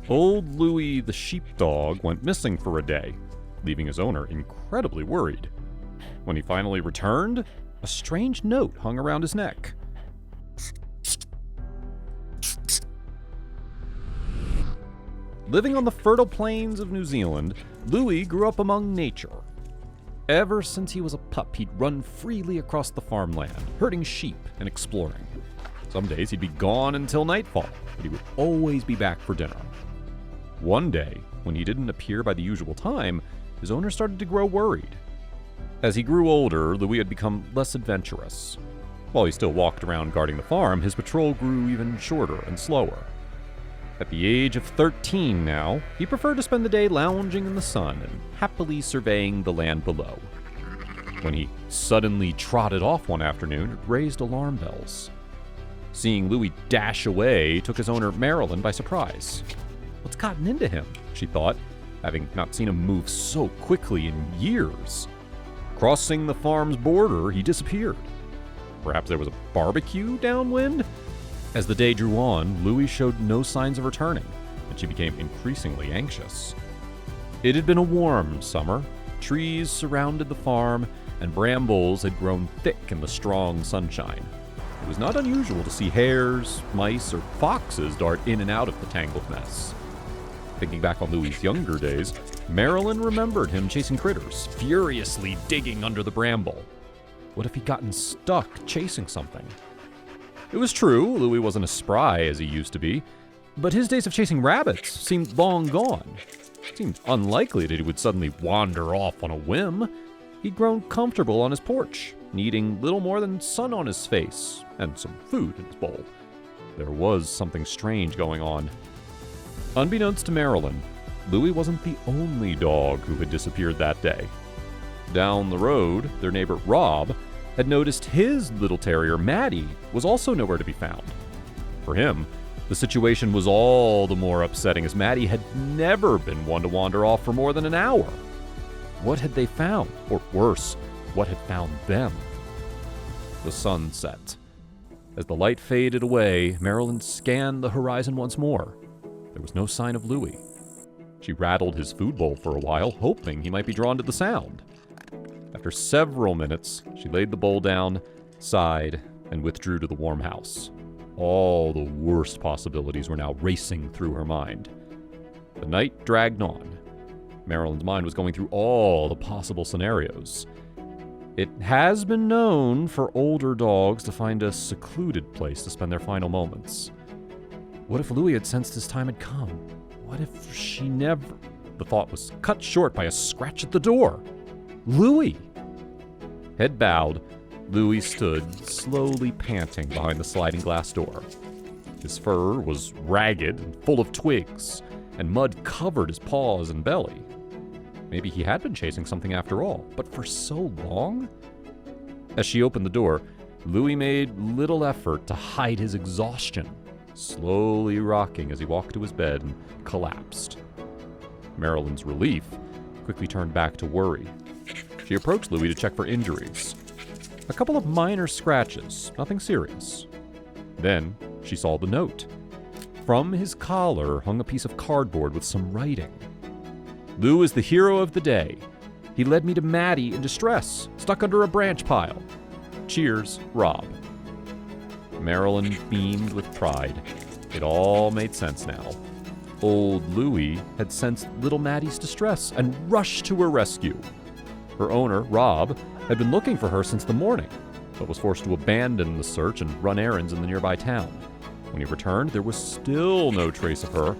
Old Louie the sheepdog went missing for a day, leaving his owner incredibly worried. When he finally returned, a strange note hung around his neck. Living on the fertile plains of New Zealand, Louie grew up among nature. Ever since he was a pup, he'd run freely across the farmland, herding sheep and exploring. Some days he'd be gone until nightfall, but he would always be back for dinner. One day, when he didn't appear by the usual time, his owner started to grow worried. As he grew older, Louie had become less adventurous. While he still walked around guarding the farm, his patrol grew even shorter and slower. At the age of 13 now, he preferred to spend the day lounging in the sun and happily surveying the land below. When he suddenly trotted off one afternoon, it raised alarm bells. Seeing Louie dash away took his owner Marilyn by surprise. What's gotten into him, she thought, having not seen him move so quickly in years. Crossing the farm's border, he disappeared. Perhaps there was a barbecue downwind? As the day drew on, Louie showed no signs of returning, and she became increasingly anxious. It had been a warm summer. Trees surrounded the farm, and brambles had grown thick in the strong sunshine. It was not unusual to see hares, mice, or foxes dart in and out of the tangled mess. Thinking back on Louie's younger days, Marilyn remembered him chasing critters, furiously digging under the bramble. What if he'd gotten stuck chasing something? It was true, Louie wasn't as spry as he used to be, but his days of chasing rabbits seemed long gone. It seemed unlikely that he would suddenly wander off on a whim. He'd grown comfortable on his porch, needing little more than sun on his face and some food in his bowl. There was something strange going on. Unbeknownst to Marilyn, Louie wasn't the only dog who had disappeared that day. Down the road, their neighbor Rob had noticed his little terrier, Maddie, was also nowhere to be found. For him, the situation was all the more upsetting as Maddie had never been one to wander off for more than an hour. What had they found? Or worse, what had found them? The sun set. As the light faded away, Marilyn scanned the horizon once more. There was no sign of Louie. She rattled his food bowl for a while, hoping he might be drawn to the sound. After several minutes, she laid the bowl down, sighed, and withdrew to the warm house. All the worst possibilities were now racing through her mind. The night dragged on. Marilyn's mind was going through all the possible scenarios. It has been known for older dogs to find a secluded place to spend their final moments. What if Louie had sensed his time had come? What if she never... The thought was cut short by a scratch at the door. Louie! Head bowed, Louie stood, slowly panting behind the sliding glass door. His fur was ragged and full of twigs, and mud covered his paws and belly. Maybe he had been chasing something after all, but for so long? As she opened the door, Louie made little effort to hide his exhaustion, slowly rocking as he walked to his bed and collapsed. Marilyn's relief quickly turned back to worry. She approached Louie to check for injuries. A couple of minor scratches, nothing serious. Then she saw the note. From his collar hung a piece of cardboard with some writing. Lou is the hero of the day. He led me to Maddie in distress, stuck under a branch pile. Cheers, Rob. Marilyn beamed with pride. It all made sense now. Old Louie had sensed little Maddie's distress and rushed to her rescue. Her owner, Rob, had been looking for her since the morning, but was forced to abandon the search and run errands in the nearby town. When he returned, there was still no trace of her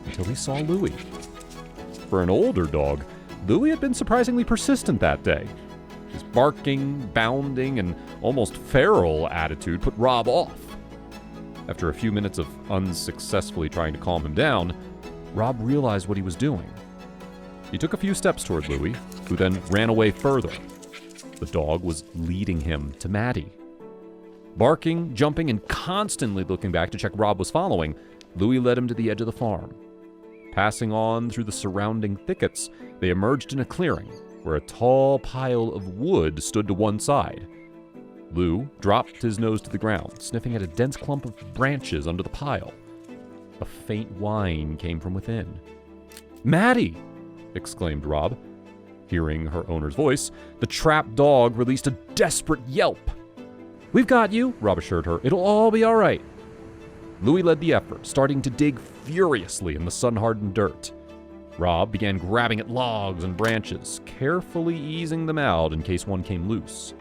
until he saw Louie. For an older dog, Louie had been surprisingly persistent that day. His barking, bounding, and almost feral attitude put Rob off. After a few minutes of unsuccessfully trying to calm him down, Rob realized what he was doing. He took a few steps toward Louie, who then ran away further. The dog was leading him to Maddie. Barking, jumping, and constantly looking back to check Rob was following, Louie led him to the edge of the farm. Passing on through the surrounding thickets, they emerged in a clearing, where a tall pile of wood stood to one side. Lou dropped his nose to the ground, sniffing at a dense clump of branches under the pile. A faint whine came from within. "Maddie!" exclaimed Rob. Hearing her owner's voice, the trapped dog released a desperate yelp. "We've got you," Rob assured her. "It'll all be all right." Louie led the effort, starting to dig furiously in the sun-hardened dirt. Rob began grabbing at logs and branches, carefully easing them out in case one came loose.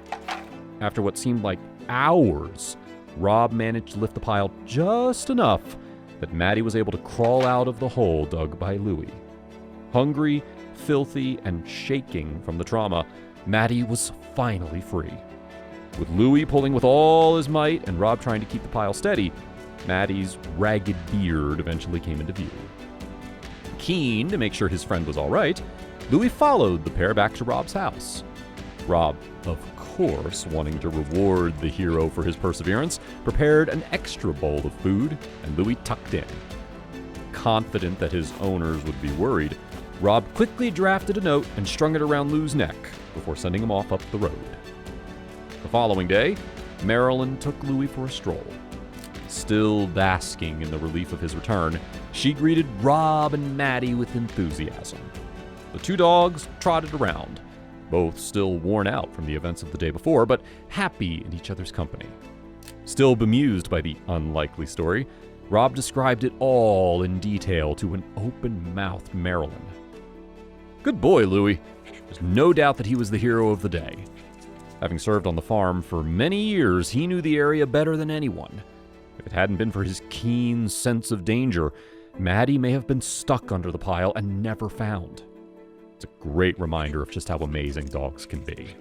After what seemed like hours, Rob managed to lift the pile just enough that Maddie was able to crawl out of the hole dug by Louie. Hungry, filthy, and shaking from the trauma, Maddie was finally free. With Louie pulling with all his might and Rob trying to keep the pile steady, Maddie's ragged beard eventually came into view. Keen to make sure his friend was all right, Louie followed the pair back to Rob's house. Rob, of course, wanting to reward the hero for his perseverance, prepared an extra bowl of food, and Louie tucked in. Confident that his owners would be worried, Rob quickly drafted a note and strung it around Lou's neck before sending him off up the road. The following day, Marilyn took Louie for a stroll. Still basking in the relief of his return, she greeted Rob and Maddie with enthusiasm. The two dogs trotted around, both still worn out from the events of the day before, but happy in each other's company. Still bemused by the unlikely story, Rob described it all in detail to an open-mouthed Marilyn. Good boy, Louie. There's no doubt that he was the hero of the day. Having served on the farm for many years, he knew the area better than anyone. If it hadn't been for his keen sense of danger, Maddie may have been stuck under the pile and never found. It's a great reminder of just how amazing dogs can be.